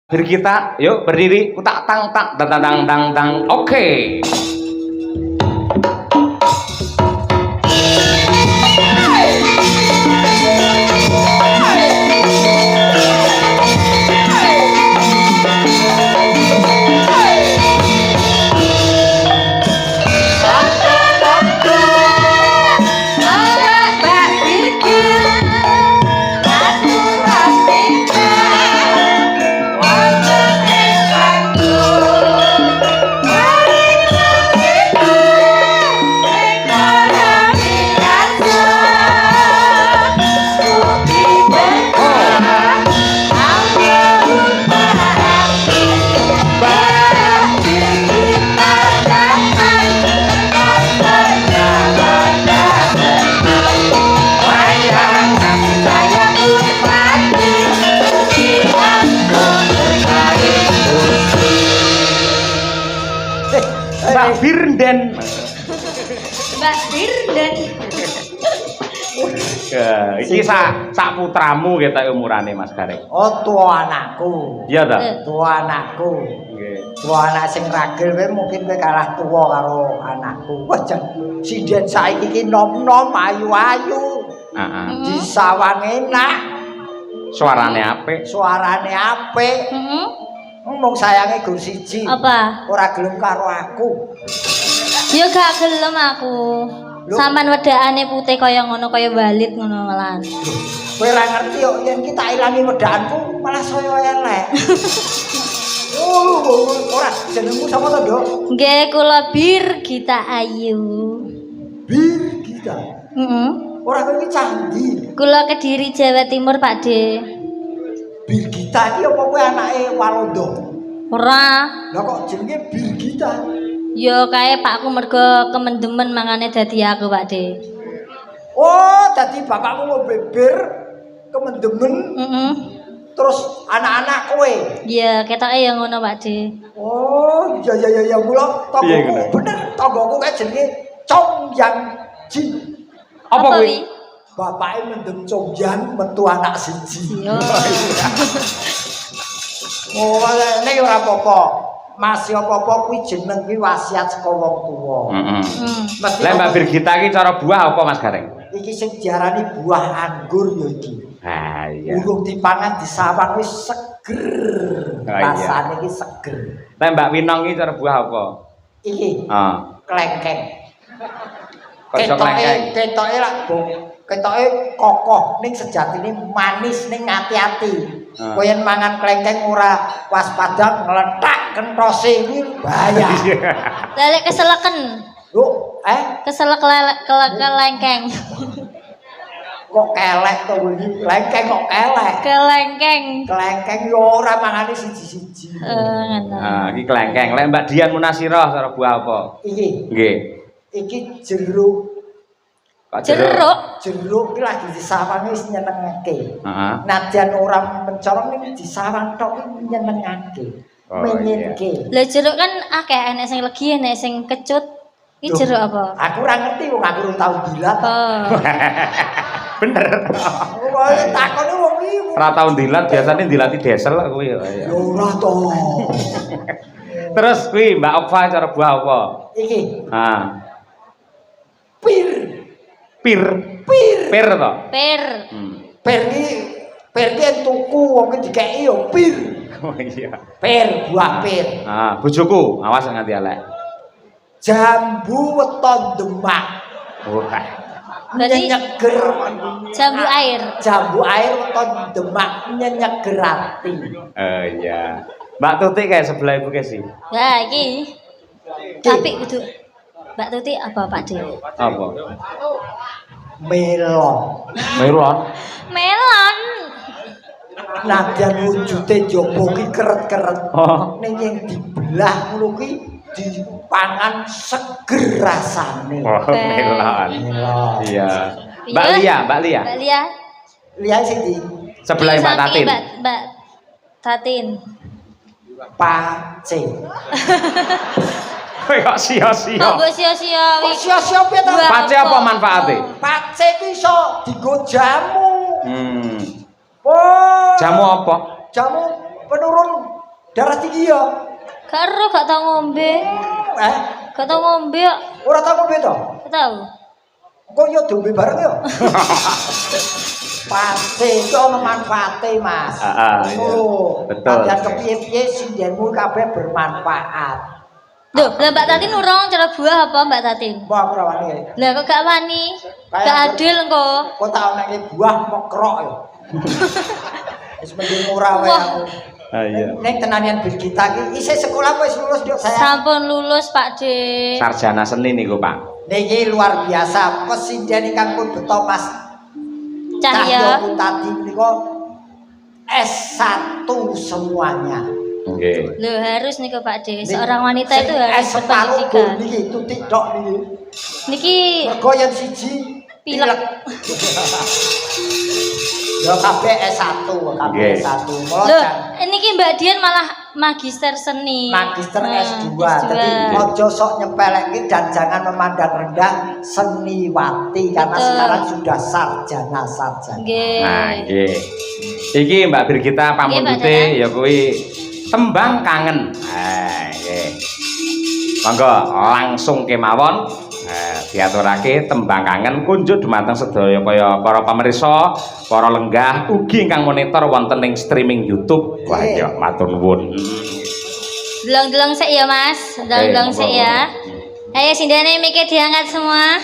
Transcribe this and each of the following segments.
Bir kita, yuk berdiri, utak tang tang tang tang tang tang. Oke. Mbak Birden. Mbak Birden. Ya, iki sak putramu kita umurane Mas Gareng. Oh, tua anakku. Iya ta? Tua anakku. Nggih. Tua anak sing ragil kowe mungkin kowe kalah tua karo anakku. Wah, jan sinden saiki iki nom-nom ayu-ayu. Heeh. Disawang enak, Suarane apik. suarane apik. Heeh. Ngomong sayange gur siji. Apa? Ora gelem karo aku. Ya gak gelem aku. Sampean wedakane putih kaya ngono kaya balit ngono malan. Kowe ora ngerti kok yen kita ilangi wedakanku malah saya elek. Ora jenengmu sapa to, Nduk? Nggih kula Bir Gita Ayu. Bir kita. Heeh. Ora kowe iki candi. Kula Kediri Jawa Timur, Pakde. Bir kita iki apa kowe anake Walanda? Ora. Lah kok jenenge Bir kita? Ya kae pakku mergo kemendemen mangane dadi aku, Pakde. Oh, dadi bapakmu mau beber kemendemen Heeh. terus anak-anak kowe. Ya ketoke ya ngono, Pakde. Oh, iya mula Piye tanggoku ngono? bener tanggoku kae jenenge Congyang Jin. Apa kuwi? wi? Bapake mendem Congyang metu anak siji. Yo. Oh, nek ora apa-apa. Masih apa-apa kuwi jeneng kuwi wasiat saka wong tuwa. Heeh. Mesti Lah Mbak Birgita iki cara buah apa Mas Gareng? iki sing diarani buah anggur ya iki. Ah iya. Urung dipangan disawang wis seger. Oh, iya. Rasane iki seger. Lah Mbak Winong iki cara buah apa? Iki Ah. klengkeng. Kok iso klengkeng? Ketoke lak ketoke kokoh ning sejatine manis ning ati-ati. Kowe yen mangan klengkeng ora waspada ngletak kentose iki bahaya. Lelek keseleken. Lho, Keselek kelengkeng. kok kelek to iki? Klengkeng kok kelek. Kelengkeng. Klengkeng yo ora mangane siji-siji. Ngono. Ah, iki klengkeng. Lek Mbak Dian Munasirah cara buah apa? Iki, Nggih. iki jeruk. Kok Jeruk. Jeruk iki lagi disawang wis nyenengake. Heeh. Nadyan ora mencorong ning disawang tok iki nyenengake. Oh, Menyenengke. Lah jeruk kan akeh enek sing legi enek sing kecut. Iki Loh, jeruk apa? Aku ora ngerti wong aku urung tau dilat. Oh. Bener. Wong takone wong iki. Ora tau dilat, biasane dilati desel lah kuwi. Ya ora to. Terus kuwi Mbak Okfa cara buah apa? Iki Ah, pir. pir. Pir. Pir to? Per. Pir iki yen tuku wong iki dikeki yo pir. Oh iya. Pir, buah pir. Ah, bojoku, awas nganti elek. Jambu weton Demak. Wah. Berarti Nyenyeger. jambu air. Jambu air weton Demak nyenyeger ati. Oh iya. Mbak Tuti kayak sebelah ibu sih. Nah, iki. Tapi kudu Mbak Tuti apa Pak De? Apa? Melon. Melon. Melon. Nadyan wujude jaba ki keret-keret. Oh. Ning yen dibelah ngono ki dipangan seger rasane. Oh, melon. Melon. Iya. Mbak Lia, Mbak Lia. Mbak Lia. Lihat sing di Sebelah Mbak Samping Tatin. Mbak Tatin. pace. Kok sia-sia. Kok mbok sia-sia Kok sia-sia piye to? Buah. Pace apa manfaatnya? Pace ku iso digo jamu. Hmm. Oh. Jamu apa? Jamu penurun Darah tinggi ya. Karo gak tau ngombe. Gak tau ngombe kok. Ora tau ngombe to? Gak tau. Kok yo diombe bareng yo? Pasti itu ono manfaate, Mas. Iya. Betul. Dan kepiye-piye sindenmu kabeh bermanfaat. Loh, lah Mbak Tatin urung cara buah apa Mbak Tatin? Mbah ora wani. Lah kok gak wani? Gak adil engko. Kok tak onake buah mekrok yo. Wis mending ora wae aku. Iya. Nek tenanian Birgita iki isih sekolah wis lulus yo saya. Sampun lulus Pak D. Sarjana seni niku, Pak. Niki luar biasa. Pesinden ingkang pun beto Mas Cahya. Tadi niku S1 semuanya. Nggih. Loh harus nih Pak D. Seorang wanita itu harus separuh berpendidikan. niki tutik tok niki. Niki Mergo yang siji pilek. Ya kabeh S1, kabeh S1. Loh, niki Mbak Dian malah magister seni. Magister S2. S2. Jadi ojo sok nyepelekin dan jangan memandang rendah seniwati karena Betul. sekarang sudah sarjana. Nggih. Nah, nggih. Iki Mbak Birgita pamundute ya kuwi tembang kangen. Nah, nggih. Monggo langsung kemawon diaturake tembang kangen kunjuk dumateng sedaya kaya para pamirsa, para lenggah ugi ingkang monitor wonten ing streaming YouTube. Wah, ya matur nuwun. Delong-delong sik ya Mas. Delong-delong sik ya. Ayo sindene mike diangkat semua.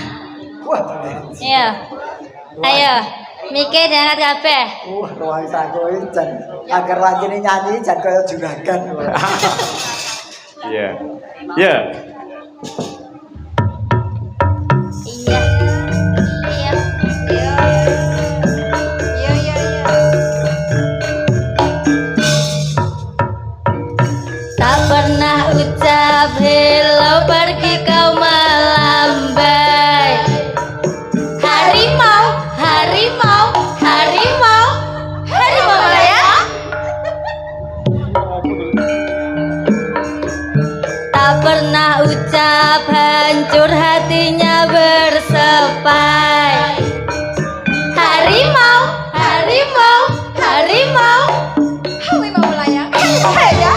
Wah. Iya. Ayo. Mike diangkat kabeh. Ruang saku iki jan agar wajine nyanyi jan kaya juragan. Iya. Iya. Iya. Iya. Iya. Tak pernah ucap hello pergi kau melambai. Harimau, harimau, harimau, harimau Malaya. Tak pernah ucap hancur hatinya bersepai. Harimau, harimau, harimau, harimau Malaya. Ya.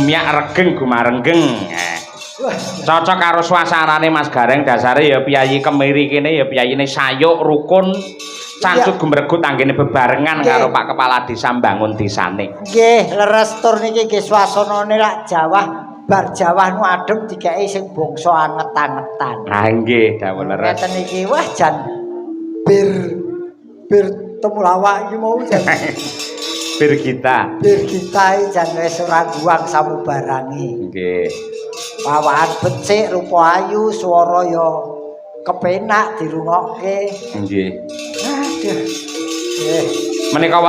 gemiak regeng gumarenggeng. Cocok karo suasanane Mas Gareng dasare ya piyayi kemiri kene ya piyayine sayuk rukun cancut gumregut anggene bebarengan karo Pak Kepala Desa mbangun desane. Nggih, leres tur niki nggih swasanane lak Jawa bar Jawa nu adem dikeki sing bangsa anget-angetan. Ah nggih, dawuh leres. Ngeten iki wah jan bir temulawak iki mau jan. Bir kita jan wis ora guang samubarange. nggih. Pawaan becik rupa ayu swara ya kepenak dirungokke. Nggih. Aduh. Nggih. Menika